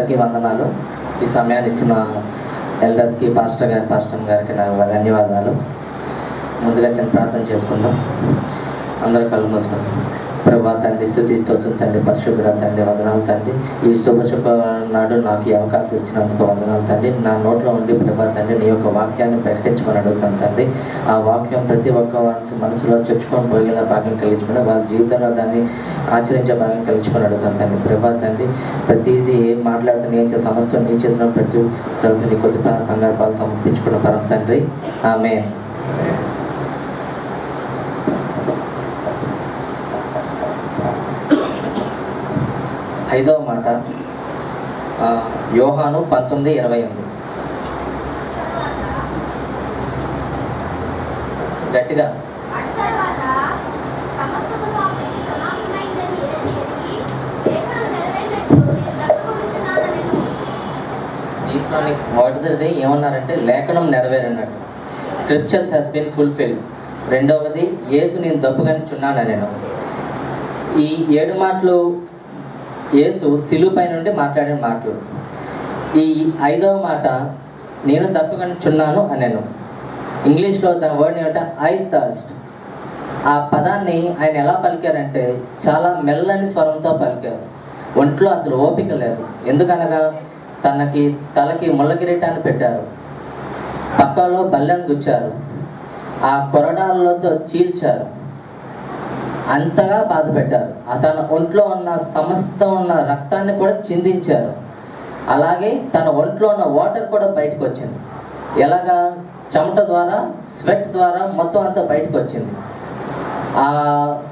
అందరికీ వందనాలు. ఈ సమయాన్ని ఇచ్చిన ఎల్డర్స్కి, పాస్టర్ గారికి నా ధన్యవాదాలు. ముందుగా చిన్న ప్రార్థన చేసుకుందాం. అందరూ కళ్ళు మూసుకుందాం. ప్రభా తండ్రి, స్తుతి స్తోత్రం తండ్రి, పరిశుద్ధుడ తండ్రి, వందనాలు తండ్రి. ఈ శుక్రవారం నాడు నాకు ఈ అవకాశం ఇచ్చినందుకు వందనాలు తండ్రి. నా నోట్లో ఉండి ప్రభా తండ్రి నీ యొక్క వాక్యాన్ని ప్రకటించమని అడుగుతాను తండ్రి. ఆ వాక్యం ప్రతి ఒక్క మనసులో చొచ్చుకొని పోయేలా భాగ్యం కలిగించుకుని వాళ్ళ జీవితంలో దాన్ని ఆచరించే భాగ్యం కలిగించుకొని అడుగుతాను తండ్రి. ప్రభా తండ్రి, ప్రతిదీ ఏం మాట్లాడుతున్న ఏం సమస్తం నీ చేతుల్లో ప్రతి ప్రభుత్వం నీ కొద్ది బంగారు పాలు సమర్పించుకున్న పరం తండ్రి. ఆమేన్. ఐదవ మాట యోహాను 19:28. గట్టిగా దీంట్లో మొదటిది ఏమన్నారంటే లేఖనం నెరవేరన్నట్టు, స్క్రిప్చర్స్ హ్యాస్ బీన్ ఫుల్ఫిల్. రెండవది యేసు నేను దప్పుగానిచున్నాను నేను. ఈ 7 మాటలు యేసు సిలువపై నుండి మాట్లాడిన మాటలు. ఈ 5వ మాట నేను దప్పుకొనిచున్నాను అనేను. ఇంగ్లీష్లో దాని వర్డ్ ఏమంటే ఐ థర్స్ట్. ఆ పదాన్ని ఆయన ఎలా పలికారంటే చాలా మెల్లని స్వరంతో పలికారు. ఒంట్లో అసలు ఓపిక లేదు. ఎందుకనగా తలకి ముళ్ళ కిరీటాన్ని పెట్టారు, పక్కలో బల్లెను గుచ్చారు, ఆ కొరడాలతో చీల్చారు, అంతగా బాధ పెట్టారు. తన ఒంట్లో ఉన్న సమస్తం ఉన్న రక్తాన్ని కూడా చిందించారు. అలాగే తన ఒంట్లో ఉన్న వాటర్ కూడా బయటకు వచ్చింది. ఎలాగా? చెమట ద్వారా, స్వెట్ ద్వారా మొత్తం అంతా బయటకు వచ్చింది. ఆ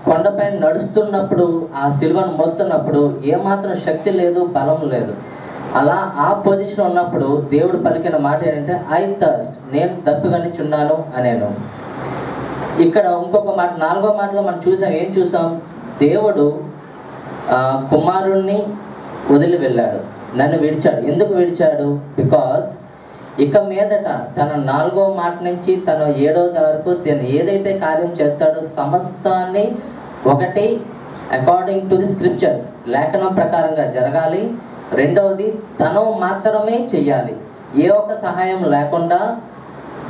కొండపైన నడుస్తున్నప్పుడు, ఆ సిలువను మోస్తున్నప్పుడు ఏమాత్రం శక్తి లేదు, బలం లేదు. అలా ఆ పొజిషన్ ఉన్నప్పుడు దేవుడు పలికిన మాట ఏంటంటే ఐ థర్స్ట్, నేను దప్పికొనిచున్నాను అనేను. ఇక్కడ ఇంకొక మాట, 4వ మాటలో మనం ఏం చూసాం? దేవుడు కుమారుణ్ణి వదిలి వెళ్ళాడు, నన్ను విడిచాడు. ఎందుకు విడిచాడు? బికాస్ ఇక మీదట తన 4వ మాట నుంచి తన 7వ వరకు తను ఏదైతే కార్యం చేస్తాడో సమస్తాన్ని ఒకటి అకార్డింగ్ టు ది స్క్రిప్చర్స్, లేఖనం ప్రకారంగా జరగాలి. రెండవది తను మాత్రమే చెయ్యాలి, ఏ ఒక్క సహాయం లేకుండా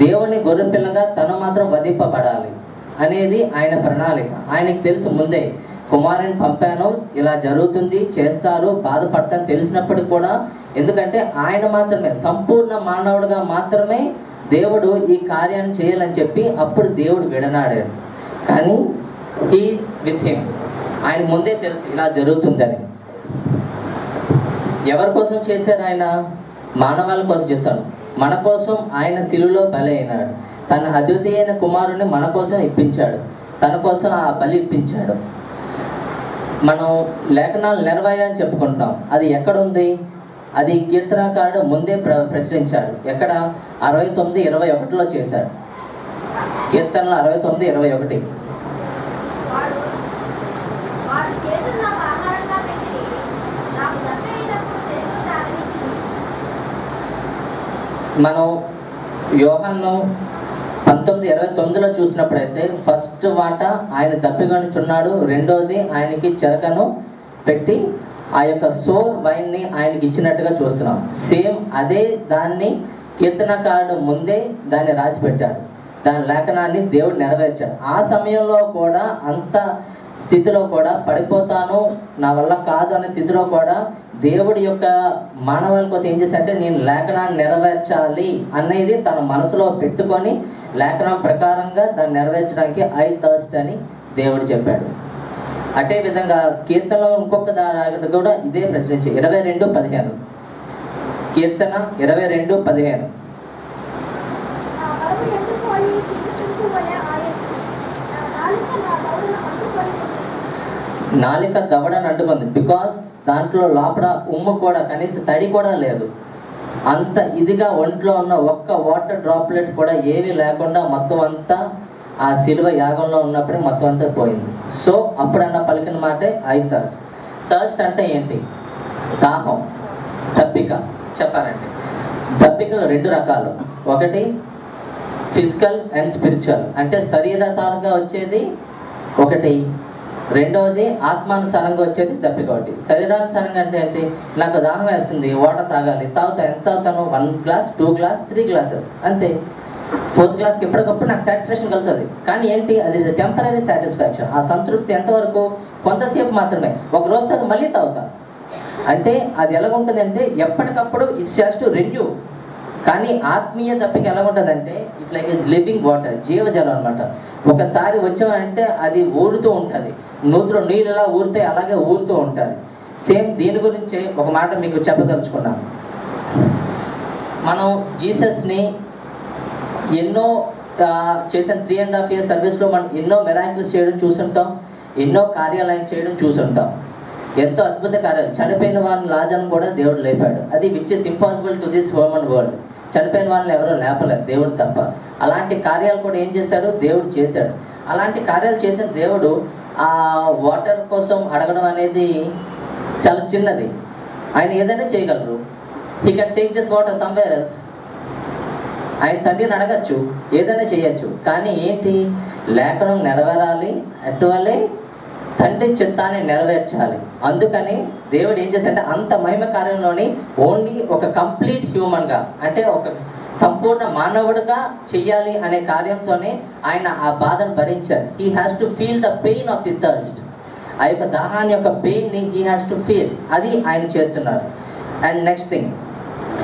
దేవుని గొర్రెపిల్లగా తను మాత్రం వధింపబడాలి అనేది ఆయన ప్రణాళిక. ఆయనకు తెలుసు ముందే, కుమారుని పంపాను, ఇలా జరుగుతుంది, చేస్తారు, బాధపడతాను తెలిసినప్పటికీ కూడా, ఎందుకంటే ఆయన మాత్రమే సంపూర్ణ మానవుడిగా మాత్రమే దేవుడు ఈ కార్యాన్ని చేయాలని చెప్పి అప్పుడు దేవుడు విడనాడాడు. కానీ హీ విత్ హిమ్, ఆయన ముందే తెలుసు ఇలా జరుగుతుందని. ఎవరి కోసం చేశాడు ఆయన? మానవాళ్ళ కోసం చేశాడు. మన కోసం ఆయన శిలువలో బలి అయినాడు. తన అద్వితీయమైన కుమారుని మన కోసం ఇప్పించాడు, తన కోసం ఆ బలి ఇప్పించాడు. మనం లేఖనాలు నెరవేరని చెప్పుకుంటాం. అది ఎక్కడుంది? అది కీర్తనకారుడు ముందే ప్రచురించాడు. ఎక్కడ? 69:21 చేశాడు. కీర్తనలు 69:21. మనం యోహాను 19:29 చూసినప్పుడైతే ఫస్ట్ మాట ఆయన దప్పికొనిచున్నాడు, రెండోది ఆయనకి చెరకను పెట్టి ఆ యొక్క సోర్ వైన్ని ఆయనకి ఇచ్చినట్టుగా చూస్తున్నాం. సేమ్ అదే దాన్ని కీర్తనకారుడు ముందే దాన్ని రాసి పెట్టాడు. దాని లేఖనాన్ని దేవుడు నెరవేర్చాడు. ఆ సమయంలో కూడా, అంత స్థితిలో కూడా, పడిపోతాను నా వల్ల కాదు అనే స్థితిలో కూడా దేవుడి యొక్క మానవాళి కోసం ఏం చేశాడంటే నేను లేఖనాన్ని నెరవేర్చాలి అనేది తన మనసులో పెట్టుకొని లేఖనం ప్రకారంగా దాన్ని నెరవేర్చడానికి ఐ థర్స్ట్ అని దేవుడు చెప్పాడు. అదే విధంగా కీర్తనలో ఇంకొక దాని కూడా ఇదే ప్రచురించి 22:15. కీర్తన 22:15. నాలిక దవడని అంటుకుంది. బికాస్ దాంట్లో లోపల ఉమ్ము కూడా, కనీసం తడి కూడా లేదు. అంత ఇదిగా ఒంట్లో ఉన్న ఒక్క వాటర్ డ్రాప్లెట్ కూడా ఏమీ లేకుండా మొత్తం అంతా ఆ శిలువ యాగంలో ఉన్నప్పుడే మొత్తం అంతా పోయింది. సో అప్పుడన్న పలికిన మాటే ఐ థర్స్ట్. థర్స్ట్ అంటే ఏంటి? దాహం, దప్పిక. చెప్పాలంటే దప్పికలు 2 రకాలు. ఒకటి ఫిజికల్ అండ్ స్పిరిచువల్, అంటే శరీరతారుగా వచ్చేది ఒకటి, రెండవది ఆత్మానుసారంగా వచ్చేది దప్పిక ఒకటి. శరీరానుసారంగా అంటే ఏంటి, నాకు దాహం వేస్తుంది, వాటర్ తాగాలి, తాగుతా. ఎంత తాగుతాను? 1 గ్లాస్, 2 గ్లాస్, 3 గ్లాసెస్ అంతే. 4th గ్లాస్కి ఎప్పటికప్పుడు నాకు సాటిస్ఫాక్షన్ కలుగుతుంది. కానీ ఏంటి, అది టెంపరీ సాటిస్ఫాక్షన్. ఆ సంతృప్తి ఎంతవరకు? కొంతసేపు మాత్రమే. ఒక రోజు తర్వాత మళ్ళీ తాగుతా. అంటే అది ఎలాగుంటుందంటే ఎప్పటికప్పుడు ఇట్స్ హ్యాస్ టు రెన్యూ. కానీ ఆత్మీయ దప్పిక ఎలాగుంటుందంటే ఇట్స్ లైక్ లివింగ్ వాటర్, జీవజలం అనమాట. ఒకసారి వచ్చామంటే అది ఊరుతూ ఉంటుంది. నూతిలో నీళ్ళు ఎలా ఊరుతాయి అలాగే ఊరుతూ ఉంటుంది. సేమ్ దీని గురించి ఒక మాట మీకు చెప్పదలుచుకున్నాను. మనం జీసస్ని ఎన్నో చేసిన 3.5 years సర్వీస్లో మనం ఎన్నో మిరాకిల్స్ చేయడం చూసుంటాం, ఎన్నో కార్యాలయం చేయడం చూసుంటాం, ఎంతో అద్భుత కార్యాలు. చనిపోయిన వాళ్ళని లాజర్ను కూడా దేవుడు లేపాడు. అది which is impossible to this human world. చనిపోయిన వాళ్ళని ఎవరో లేపలేదు, దేవుడు తప్ప. అలాంటి కార్యాలు కూడా ఏం చేశాడు, దేవుడు చేశాడు. అలాంటి కార్యాలు చేసిన దేవుడు ఆ వాటర్ కోసం అడగడం అనేది చాలా చిన్నది. ఆయన ఏదైనా చేయగలరు. He can take this water somewhere else. ఆయన తండ్రిని అడగచ్చు, ఏదైనా చేయొచ్చు. కానీ ఏంటి, లేఖనం నెరవేరాలి, అటువలే తండ్రి చిత్తాన్ని నెరవేర్చాలి. అందుకని దేవుడు ఏం చేశాడంటే అంత మహిమ కార్యంలోని ఓన్లీ ఒక కంప్లీట్ హ్యూమన్గా, అంటే ఒక సంపూర్ణ మానవుడిగా చెయ్యాలి అనే కార్యంతోనే ఆయన ఆ బాధను భరించారు. He has to feel the pain of the thirst. ఆ యొక్క దాహాన్ని యొక్క పెయిన్ని హీ హ్యాస్ టు ఫీల్. అది ఆయన చేస్తున్నారు. అండ్ నెక్స్ట్ థింగ్,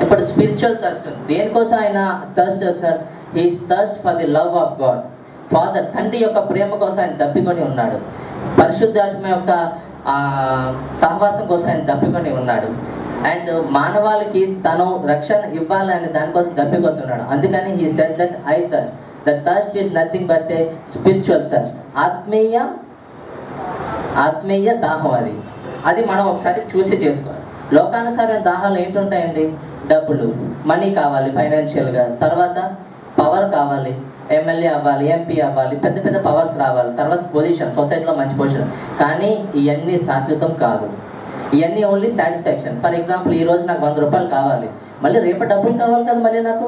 ఇప్పుడు స్పిరిచువల్ థర్స్ట్. దేనికోసం ఆయన థర్స్ట్ చేస్తున్నారు? He's thirst for the love of God. Father, తండ్రి యొక్క ప్రేమ కోసం ఆయన తప్పికొని ఉన్నాడు. పరిశుద్ధాత్మ యొక్క సహవాసం కోసం ఆయన తప్పికొని ఉన్నాడు. అండ్ మానవాళికి తను రక్షణ ఇవ్వాలి అనే దానికోసం తప్పికొస్తూ ఉన్నాడు. అందుకని he said that I thirst. The thirst is nothing but a spiritual thirst. ఆత్మీయ దాహం. అది మనం ఒకసారి చూసి చేసుకోవాలి. లోకానుసారమైన దాహాలు ఏంటుంటాయండి? డబ్బులు, మనీ కావాలి ఫైనాన్షియల్గా, తర్వాత పవర్ కావాలి, ఎమ్మెల్యే అవ్వాలి, ఎంపీ అవ్వాలి, పెద్ద పెద్ద పవర్స్ రావాలి, తర్వాత పొజిషన్, సొసైటీలో మంచి పొజిషన్. కానీ ఇవన్నీ శాశ్వతం కాదు. ఇవన్నీ ఓన్లీ సాటిస్ఫాక్షన్. ఫర్ ఎగ్జాంపుల్, ఈరోజు నాకు 100 రూపాయలు కావాలి, మళ్ళీ రేపు డబ్బులు కావాలి కదా మళ్ళీ నాకు.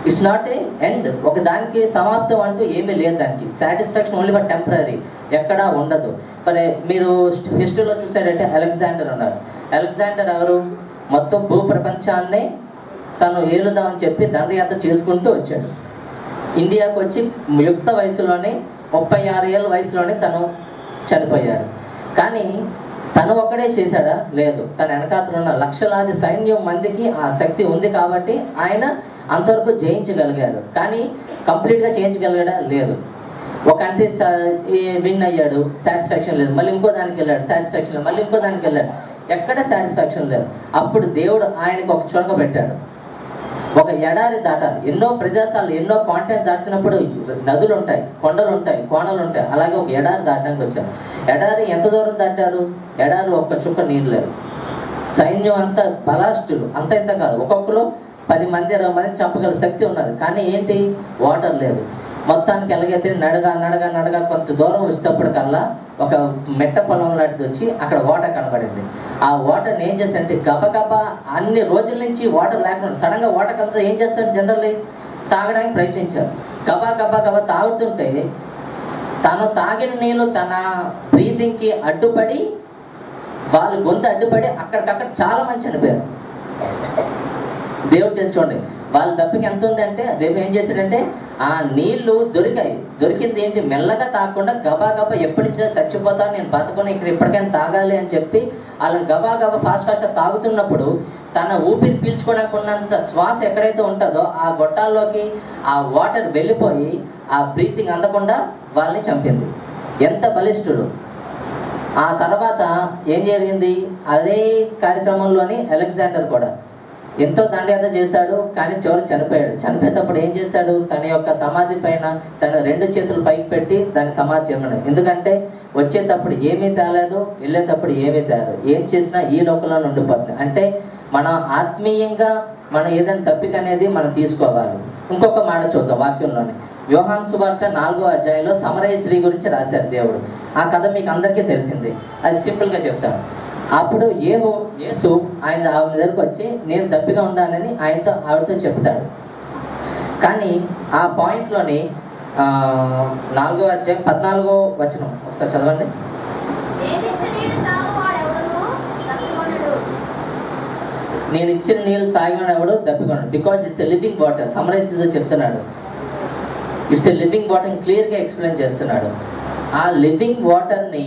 It's not a end. ఒక దానికి సమాప్తం అంటూ ఏమీ లేదు. దానికి సాటిస్ఫాక్షన్ ఓన్లీ ఫర్ టెంపరీ, ఎక్కడా ఉండదు. మరి మీరు హిస్టరీలో చూస్తాడంటే అలెగ్జాండర్ ఉన్నారు. అలెగ్జాండర్ ఎవరు? మొత్తం భూప్రపంచాన్ని తను ఏలుదామని చెప్పి దండయాత్ర చేసుకుంటూ వచ్చాడు. ఇండియాకు వచ్చి యుక్త వయసులోనే 36 ఏళ్ళ వయసులోనే తను చనిపోయాడు. కానీ తను ఒక్కడే చేశాడా? లేదు. తన వెనకాతలో ఉన్న లక్షలాది సైన్యం మందికి ఆ శక్తి ఉంది కాబట్టి ఆయన అంతవరకు జయించగలిగాడు. కానీ కంప్లీట్గా చేయించగలిగాడా? లేదు. ఒక అంటే విన్ అయ్యాడు, సాటిస్ఫాక్షన్ లేదు. మళ్ళీ ఇంకో దానికి వెళ్ళాడు, సాటిస్ఫాక్షన్ లేదు. మళ్ళీ ఇంకో దానికి వెళ్ళాడు, ఎక్కడ సాటిస్ఫాక్షన్ లేదు. అప్పుడు దేవుడు ఆయనకు ఒక చురక పెట్టాడు. ఒక ఎడారి దాటాలి. ఎన్నో ప్రదేశాలు, ఎన్నో కాంటినెంట్ దాటినప్పుడు నదులు ఉంటాయి, కొండలు ఉంటాయి, కోణలు ఉంటాయి. అలాగే ఒక ఎడారి దాటడానికి వచ్చారు. ఎడారి ఎంత దూరం దాటారు? ఎడారి ఒక్క చుక్క నీరు లేదు. సైన్యం అంతా బలాస్టులు, అంత ఇంత కాదు, ఒక్కొక్కరు 10 మంది 20 మంది చంపగల శక్తి ఉన్నది. కానీ ఏంటి, వాటర్ లేదు. మొత్తానికి ఎలాగైతే నడగా కొంత దూరం వచ్చేటప్పటికల్లా ఒక మెట్ట పొలం లాంటిది వచ్చి అక్కడ వాటర్ కనబడింది. ఆ వాటర్ని ఏం చేశారంటే గబగబా అన్ని రోజుల నుంచి వాటర్ లేకుండా సడన్గా వాటర్ అంతా ఏం చేస్తారు, జనరల్లీ తాగడానికి ప్రయత్నించారు. గబా తాగుతుంటే తను తాగిన నీళ్ళు తన బ్రీతింగ్కి అడ్డుపడి, వాళ్ళు గొంతు అడ్డుపడి అక్కడికక్కడ చాలా మంది చనిపోయారు. దేవుడు చేసి చూడండి, వాళ్ళ దప్పికి ఎంత ఉందంటే దేవుడు ఏం చేశాడంటే ఆ నీళ్లు దొరికింది ఏంటి, మెల్లగా తాగకుండా గబా ఎప్పటి నుంచో చచ్చిపోతాను, నేను బతకొని ఇక్కడ ఎప్పటికైనా తాగాలి అని చెప్పి అలా గబా ఫాస్ట్గా తాగుతున్నప్పుడు తన ఊపిరి పీల్చుకోవడానికి ఉన్నంత శ్వాస ఎక్కడైతే ఉంటుందో ఆ గొట్టాల్లోకి ఆ వాటర్ వెళ్ళిపోయి ఆ బ్రీతింగ్ అందకుండా వాళ్ళని చంపింది. ఎంత బలిష్ఠుడు. ఆ తర్వాత ఏం జరిగింది, అదే కార్యక్రమంలోని అలెగ్జాండర్ కూడా ఎంతో దండయాత్ర చేశాడు. కానీ చివరికి చనిపోయాడు. చనిపోయేటప్పుడు ఏం చేశాడు, తన యొక్క సమాధి పైన తన 2 చేతులు పైకి పెట్టి దాని సమాధి చేయమన్నాడు. ఎందుకంటే వచ్చేటప్పుడు ఏమీ తేలేదు, వెళ్ళేటప్పుడు ఏమీ తేలేదు, ఏం చేసినా ఈ లోకంలో ఉండిపోతుంది. అంటే మనం ఆత్మీయంగా మనం ఏదైనా తప్పిక అనేది మనం తీసుకోవాలి. ఇంకొక మాట చూద్దాం వాక్యంలోని. యోహాను సువార్త 4వ అధ్యాయంలో సమరయ స్త్రీ గురించి రాశారు దేవుడు. ఆ కథ మీకు అందరికీ తెలిసింది. అది సింపుల్గా చెప్తాను. అప్పుడు యేసు ఆమె దగ్గరకు వచ్చి నేను తప్పిగా ఉండాలని ఆవిడతో చెప్తాడు. కానీ ఆ పాయింట్లోని 4వ అధ్యాయం 14వ వచనం ఒకసారి చదవండి. నేను ఇచ్చిన నీళ్ళు తాగినవాడు దప్పికొన్నాడు. Because it's a living water. Summarise చెప్తున్నాడు, ఇట్స్ ఎ లివింగ్ వాటర్ క్లియర్గా ఎక్స్ప్లెయిన్ చేస్తున్నాడు. ఆ లివింగ్ వాటర్ని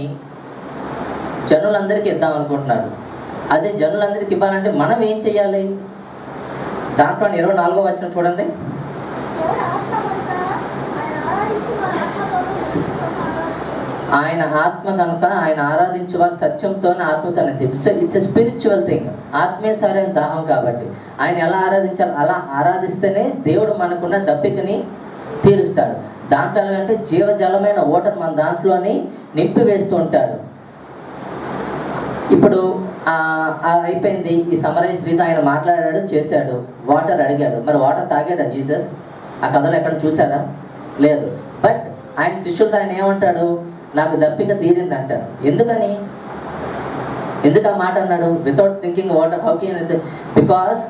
జనులందరికీ ఇద్దాం అనుకుంటున్నాడు. అదే జనులందరికీ ఇవ్వాలంటే మనం ఏం చేయాలి? దాంట్లో 24వ వచనం చూడండి. ఆయన ఆత్మ కనుక ఆయన ఆరాధించే వారు సత్యంతో ఆత్మతో ఇట్స్ ఎ స్పిరిచువల్ థింగ్. ఆత్మీయ సరైన దాహం కాబట్టి ఆయన ఎలా ఆరాధించాలి? అలా ఆరాధిస్తేనే దేవుడు మనకున్న దప్పికని తీరుస్తాడు. దాంట్లో ఎలాగంటే జీవజలమైన ఓటర్ మన దాంట్లోని నింపి వేస్తూ ఉంటాడు. ఇప్పుడు అయిపోయింది ఈ సమరయ స్త్రీతో ఆయన మాట్లాడాడు, చేశాడు, వాటర్ అడిగాడు. మరి వాటర్ తాగాడా జీసస్? ఆ కథలో ఎక్కడ చూసారా? లేదు. బట్ ఆయన శిష్యులతో ఆయన ఏమంటాడు? నాకు దప్పిక తీరింది అంటాడు. ఎందుకు ఆ మాట అన్నాడు? వితౌట్ థింకింగ్ వాటర్ హౌకి అంటే బికాస్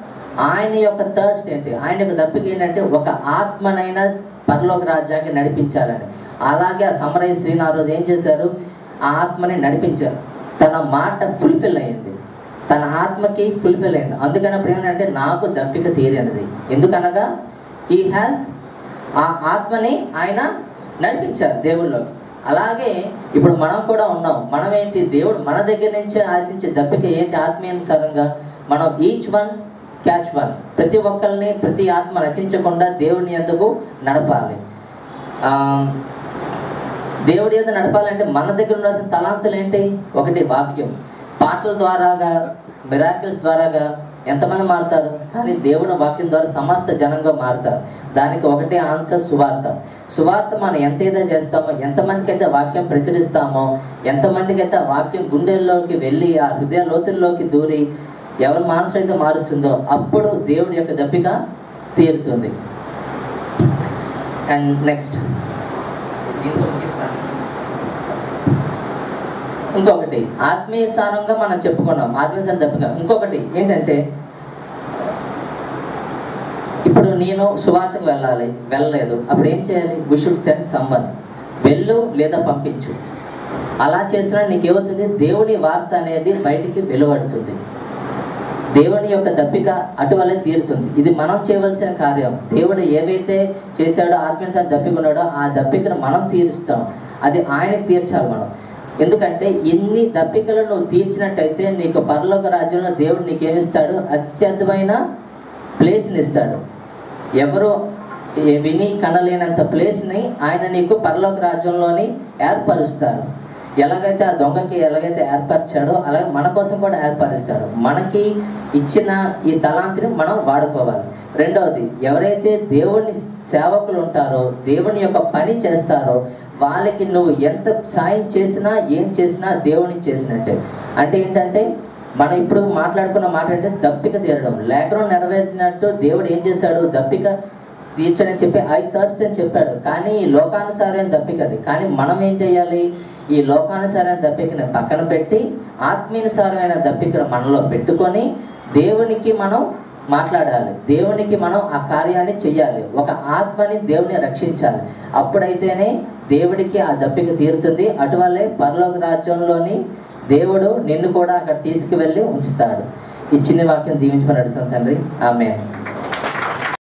ఆయన యొక్క థర్స్ట్ ఏంటి? ఆయన యొక్క దప్పిక ఏంటంటే ఒక ఆత్మనైనా పరలోక రాజ్యానికి నడిపించాలని. అలాగే ఆ సమరయ స్త్రీని ఆ రోజు ఏం చేశారు? ఆ ఆత్మని నడిపించారు. తన మాట ఫుల్ఫిల్ అయింది, తన ఆత్మకి ఫుల్ఫిల్ అయింది. అందుకనప్పుడు ఏంటంటే నాకు దప్పిక తీరినది. ఎందుకనగా ఈ హ్యాస్ ఆ ఆత్మని ఆయన నడిపించారు దేవుళ్ళలోకి. అలాగే ఇప్పుడు మనం కూడా ఉన్నాం. మనం ఏంటి? దేవుడు మన దగ్గర నుంచి ఆశించే దప్పిక ఏంటి? ఆత్మీయానుసారంగా మనం ఈచ్ వన్ క్యాచ్ వన్, ప్రతి ఒక్కరిని ప్రతి ఆత్మ నశించకుండా దేవుని ఎందుకు నడపాలి. దేవుడి యొక్క నడపాలంటే మన దగ్గర ఉండాల్సిన తలాంతులు ఏంటి? ఒకటి వాక్యం. పాటల ద్వారాగా, మిరాకిల్స్ ద్వారాగా ఎంతమంది మారుతారు? కానీ దేవుని వాక్యం ద్వారా సమస్త జనంగా మారుతారు. దానికి ఒకటే ఆన్సర్ సువార్త. సువార్త మనం ఎంతైతే చేస్తామో, ఎంతమందికి అయితే వాక్యం ప్రచురిస్తామో, ఎంతమందికి అయితే ఆ వాక్యం గుండెల్లోకి వెళ్ళి ఆ హృదయ లోతుల్లోకి దూరి ఎవరి మనసు అయితే మారుస్తుందో అప్పుడు దేవుడి యొక్క దప్పిక తీరుతుంది. అండ్ నెక్స్ట్ దీంతో ముగిస్తాను. ఇంకొకటి ఆత్మీయసారంగా మనం చెప్పుకున్నాం, ఆత్మీయసారం దప్పిక. ఇంకొకటి ఏంటంటే ఇప్పుడు నేను సువార్తకు వెళ్ళలేదు, అప్పుడు ఏం చేయాలి? We should send someone. వెళ్ళు లేదా పంపించు. అలా చేసినా నీకేమవుతుంది? దేవుని వార్త అనేది బయటికి వెలువడుతుంది. దేవుని యొక్క దప్పిక అటువలే తీరుతుంది. ఇది మనం చేయవలసిన కార్యం. దేవుడు ఏవైతే చేశాడో ఆత్మీయసారం దప్పిక ఉన్నాడో ఆ దప్పికను మనం తీరుస్తాం. అది ఆయనకి తీర్చాలి మనం. ఎందుకంటే ఇన్ని దప్పికలు నువ్వు తీర్చినట్టయితే నీకు పరలోక రాజ్యంలో దేవుడు నీకేమిస్తాడు? అత్యద్భుతమైన ప్లేస్ని ఇస్తాడు. ఎవరు విని కనలేనంత ప్లేస్ని ఆయన నీకు పరలోక రాజ్యంలోని ఏర్పరుస్తాడు. ఎలాగైతే ఆ దొంగకి ఎలాగైతే ఏర్పరిచాడో అలాగే మన కోసం కూడా ఏర్పరుస్తాడు. మనకి ఇచ్చిన ఈ తలాంతిని మనం వాడుకోవాలి. రెండవది, ఎవరైతే దేవుని సేవకులు ఉంటారో, దేవుని యొక్క పని చేస్తారో వాళ్ళకి నువ్వు ఎంత సాయం చేసినా ఏం చేసినా దేవునికి చేసినట్టే. అంటే ఏంటంటే మనం ఇప్పుడు మాట్లాడుకున్న మాట అంటే దప్పిక తీరడం. లేఖనం నెరవేర్చినట్టు దేవుడు ఏం చేశాడు? దప్పిక తీర్చడని చెప్పి ఐ థర్స్ట్ అని చెప్పాడు. కానీ ఈ లోకానుసారమైన దప్పికది. కానీ మనం ఏం చేయాలి? ఈ లోకానుసారమైన దప్పికని పక్కన పెట్టి ఆత్మీయానుసారమైన దప్పికను మనలో పెట్టుకొని దేవునికి మనం మాట్లాడాలి. దేవునికి మనం ఆ కార్యాన్ని చెయ్యాలి. ఒక ఆత్మని దేవుని రక్షించాలి. అప్పుడైతేనే దేవుడికి ఆ దప్పిక తీరుతుంది. అటువల్లే పరలోక రాజ్యంలోని దేవుడు నిన్ను కూడా అక్కడ తీసుకువెళ్ళి ఉంచుతాడు. ఈ చిన్న వాక్యం దీవించమని అడుగుతాను తండ్రి. ఆమేన్.